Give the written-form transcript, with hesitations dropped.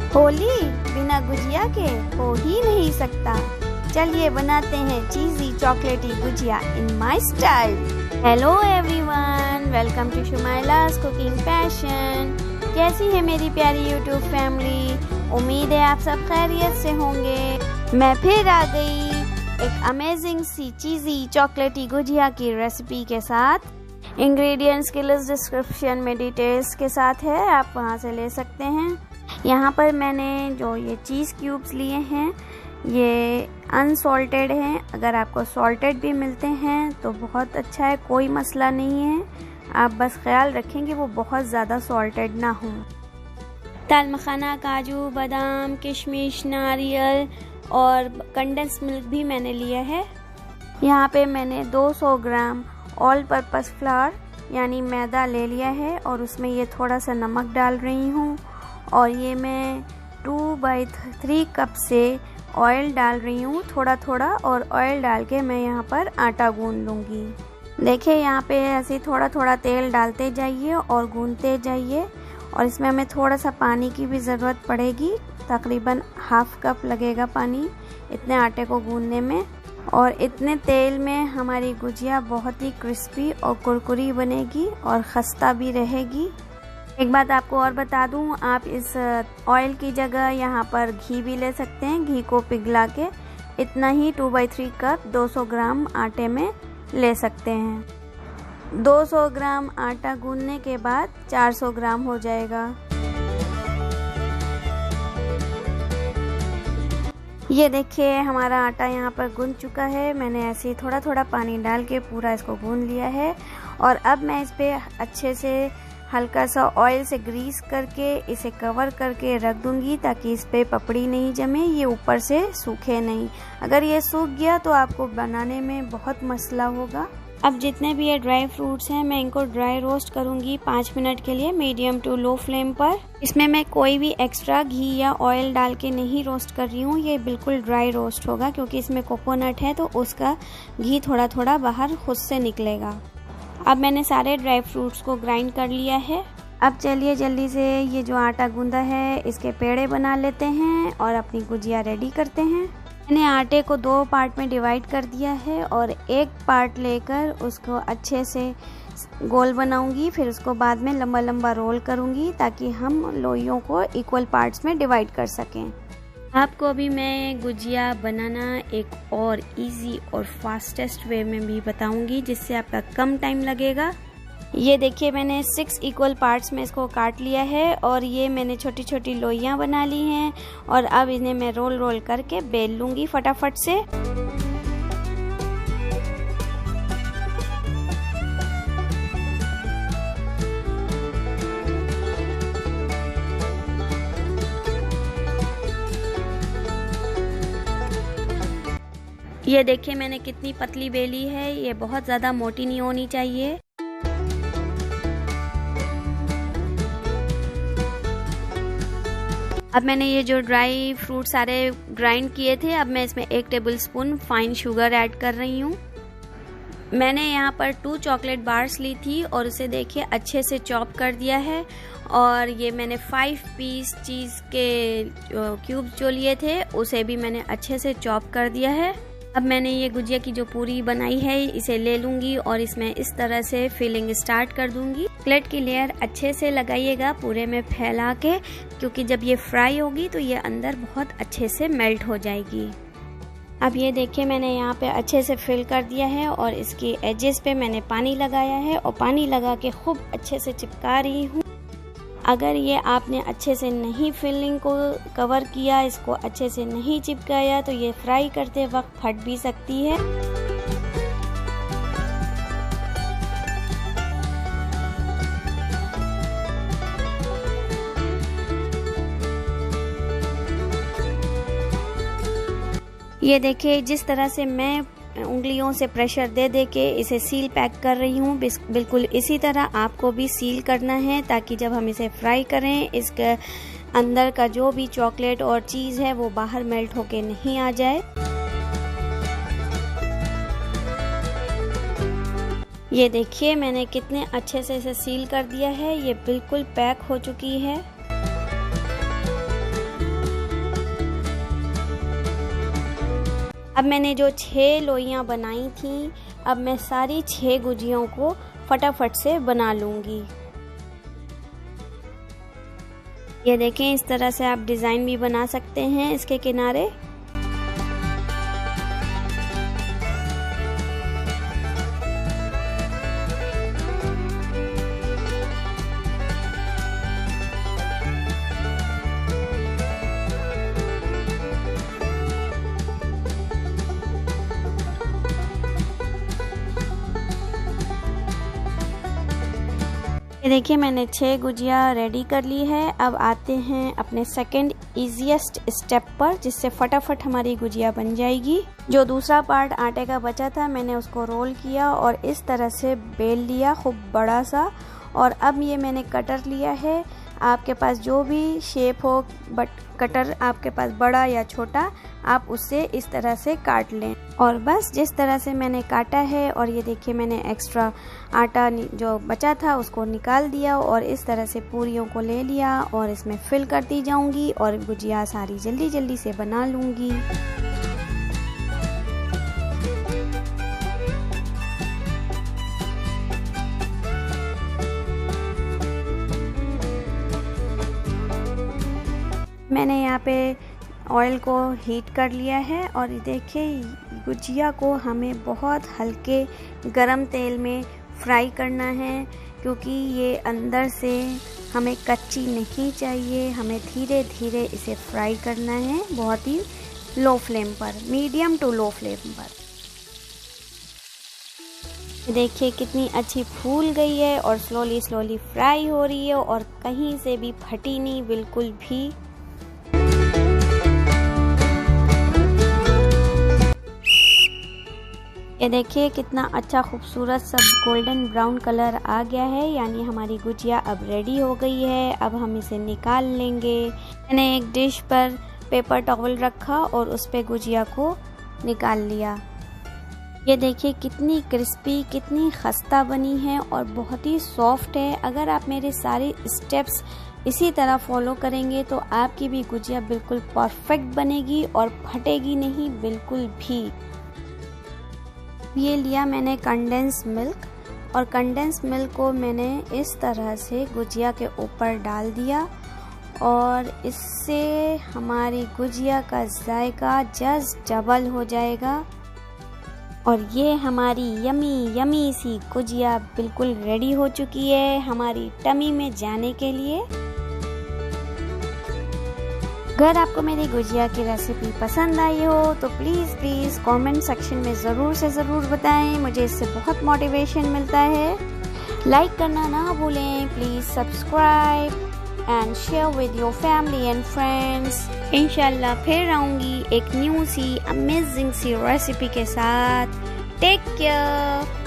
होली बिना गुजिया के हो ही नहीं सकता। चलिए बनाते हैं cheesy chocolatey gujiya in my style. Hello everyone, welcome to Shumaila's cooking passion. कैसी है मेरी प्यारी यूट्यूब फैमिली? उम्मीद है आप सब खैरियत से होंगे। मैं फिर आ गई एक अमेजिंग सी चीज़ी चॉकलेटी गुजिया की रेसिपी के साथ। इंग्रेडिएंट्स की लिस्ट डिस्क्रिप्शन में डिटेल्स के साथ है, आप वहां से ले सकते हैं। यहाँ पर मैंने जो ये चीज़ क्यूब्स लिए हैं ये अनसॉल्टेड हैं। अगर आपको सॉल्टेड भी मिलते हैं तो बहुत अच्छा है, कोई मसला नहीं है। आप बस ख्याल रखें कि वो बहुत ज़्यादा सॉल्टेड ना हो। दाल मखाना, काजू, बादाम, किशमिश, नारियल और कंडेंस मिल्क भी मैंने लिया है। यहाँ पे मैंने 200 ग्राम ऑल पर्पस फ्लावर यानी मैदा ले लिया है और उसमें ये थोड़ा सा नमक डाल रही हूँ। और ये मैं 2/3 कप से ऑयल डाल रही हूँ थोड़ा थोड़ा, और ऑयल डाल के मैं यहाँ पर आटा गूंद लूँगी। देखिए यहाँ पे ऐसे थोड़ा थोड़ा तेल डालते जाइए और गूंदते जाइए। और इसमें हमें थोड़ा सा पानी की भी ज़रूरत पड़ेगी, तकरीबन ½ कप लगेगा पानी इतने आटे को गूंदने में। और इतने तेल में हमारी गुजिया बहुत ही क्रिस्पी और कुरकुरी बनेगी और खस्ता भी रहेगी। एक बात आपको और बता दूं, आप इस ऑयल की जगह यहाँ पर घी भी ले सकते हैं। घी को पिघला के इतना ही 2/3 कप 200 ग्राम आटे में ले सकते हैं। 200 ग्राम आटा गूंदने के बाद 400 ग्राम हो जाएगा। ये देखिए हमारा आटा यहाँ पर गूंद चुका है। मैंने ऐसे ही थोड़ा थोड़ा पानी डाल के पूरा इसको गूंद लिया है। और अब मैं इस पे अच्छे से हल्का सा ऑयल से ग्रीस करके इसे कवर करके रख दूंगी ताकि इस पे पपड़ी नहीं जमे, ये ऊपर से सूखे नहीं। अगर ये सूख गया तो आपको बनाने में बहुत मसला होगा। अब जितने भी ये ड्राई फ्रूट्स हैं मैं इनको ड्राई रोस्ट करूंगी 5 मिनट के लिए मीडियम टू लो फ्लेम पर। इसमें मैं कोई भी एक्स्ट्रा घी या ऑयल डाल के नहीं रोस्ट कर रही हूँ, ये बिल्कुल ड्राई रोस्ट होगा क्योंकि इसमें कोकोनट है तो उसका घी थोड़ा थोड़ा बाहर खुद से निकलेगा। अब मैंने सारे ड्राई फ्रूट्स को ग्राइंड कर लिया है। अब चलिए जल्दी से ये जो आटा गूंदा है इसके पेड़े बना लेते हैं और अपनी गुजिया रेडी करते हैं। मैंने आटे को 2 पार्ट में डिवाइड कर दिया है और एक पार्ट लेकर उसको अच्छे से गोल बनाऊंगी, फिर उसको बाद में लंबा लंबा रोल करूंगी ताकि हम लोइयों को इक्वल पार्ट्स में डिवाइड कर सकें। आपको अभी मैं गुजिया बनाना एक और इजी और फास्टेस्ट वे में भी बताऊंगी जिससे आपका कम टाइम लगेगा। ये देखिए मैंने 6 इक्वल पार्ट्स में इसको काट लिया है और ये मैंने छोटी छोटी लोइयां बना ली हैं। और अब इन्हें मैं रोल रोल करके बेल लूंगी फटाफट से। ये देखिए मैंने कितनी पतली बेली है, ये बहुत ज़्यादा मोटी नहीं होनी चाहिए। अब मैंने ये जो ड्राई फ्रूट सारे ग्राइंड किए थे, अब मैं इसमें 1 टेबलस्पून फाइन शुगर ऐड कर रही हूँ। मैंने यहाँ पर 2 चॉकलेट बार्स ली थी और उसे देखिए अच्छे से चॉप कर दिया है। और ये मैंने 5 पीस चीज़ के क्यूब्स जो लिए थे उसे भी मैंने अच्छे से चॉप कर दिया है। अब मैंने ये गुजिया की जो पूरी बनाई है इसे ले लूँगी और इसमें इस तरह से फिलिंग स्टार्ट कर दूँगी। चॉकलेट की लेयर अच्छे से लगाइएगा पूरे में फैला के, क्योंकि जब ये फ्राई होगी तो ये अंदर बहुत अच्छे से मेल्ट हो जाएगी। अब ये देखिए मैंने यहाँ पे अच्छे से फिल कर दिया है और इसकी एजेस पे मैंने पानी लगाया है और पानी लगा के खूब अच्छे से चिपका रही हूँ। अगर ये आपने अच्छे से नहीं फिलिंग को कवर किया, इसको अच्छे से नहीं चिपकाया तो ये फ्राई करते वक्त फट भी सकती है। ये देखिए जिस तरह से मैं उंगलियों से प्रेशर दे दे के इसे सील पैक कर रही हूँ, बिल्कुल इसी तरह आपको भी सील करना है ताकि जब हम इसे फ्राई करें इसके अंदर का जो भी चॉकलेट और चीज़ है वो बाहर मेल्ट होके नहीं आ जाए। ये देखिए मैंने कितने अच्छे से इसे सील कर दिया है, ये बिल्कुल पैक हो चुकी है। अब मैंने जो 6 लोइयाँ बनाई थी, अब मैं सारी 6 गुजियों को फटाफट से बना लूँगी। ये देखें, इस तरह से आप डिज़ाइन भी बना सकते हैं इसके किनारे। ये देखिए, मैंने 6 गुजिया रेडी कर ली है। अब आते हैं अपने सेकंड इजीएस्ट स्टेप पर, जिससे फटाफट हमारी गुजिया बन जाएगी। जो दूसरा पार्ट आटे का बचा था, मैंने उसको रोल किया और इस तरह से बेल लिया खूब बड़ा सा। और अब ये मैंने कटर लिया है। आपके पास जो भी शेप हो, बट कटर आपके पास बड़ा या छोटा, आप उससे इस तरह से काट लें। और बस जिस तरह से मैंने काटा है, और ये देखिए मैंने एक्स्ट्रा आटा जो बचा था उसको निकाल दिया और इस तरह से पूरियों को ले लिया और इसमें फिल करती जाऊंगी और गुजिया सारी जल्दी जल्दी से बना लूँगी। मैंने यहाँ पे ऑयल को हीट कर लिया है और देखिए गुजिया को हमें बहुत हल्के गरम तेल में फ्राई करना है, क्योंकि ये अंदर से हमें कच्ची नहीं चाहिए। हमें धीरे धीरे इसे फ्राई करना है, बहुत ही लो फ्लेम पर, मीडियम टू लो फ्लेम पर। देखिए कितनी अच्छी फूल गई है और स्लोली स्लोली फ्राई हो रही है और कहीं से भी फटी नहीं बिल्कुल भी। ये देखिए कितना अच्छा खूबसूरत सा गोल्डन ब्राउन कलर आ गया है, यानी हमारी गुजिया अब रेडी हो गई है। अब हम इसे निकाल लेंगे। मैंने एक डिश पर पेपर टॉवल रखा और उस पे गुजिया को निकाल लिया। ये देखिए कितनी क्रिस्पी, कितनी खस्ता बनी है और बहुत ही सॉफ्ट है। अगर आप मेरे सारे स्टेप्स इसी तरह फॉलो करेंगे तो आपकी भी गुजिया बिल्कुल परफेक्ट बनेगी और फटेगी नहीं बिल्कुल भी। ये लिया मैंने कंडेंस मिल्क और कंडेंस मिल्क को मैंने इस तरह से गुजिया के ऊपर डाल दिया और इससे हमारी गुजिया का जायका जस्ट डबल हो जाएगा। और ये हमारी यमी यमी सी गुजिया बिल्कुल रेडी हो चुकी है हमारी टमी में जाने के लिए। अगर आपको मेरी गुजिया की रेसिपी पसंद आई हो तो प्लीज़ कमेंट सेक्शन में ज़रूर से ज़रूर बताएं, मुझे इससे बहुत मोटिवेशन मिलता है। लाइक करना ना भूलें, please subscribe and share with your family and friends. इंशाल्लाह फिर आऊँगी एक न्यू सी अमेजिंग सी रेसिपी के साथ। Take care.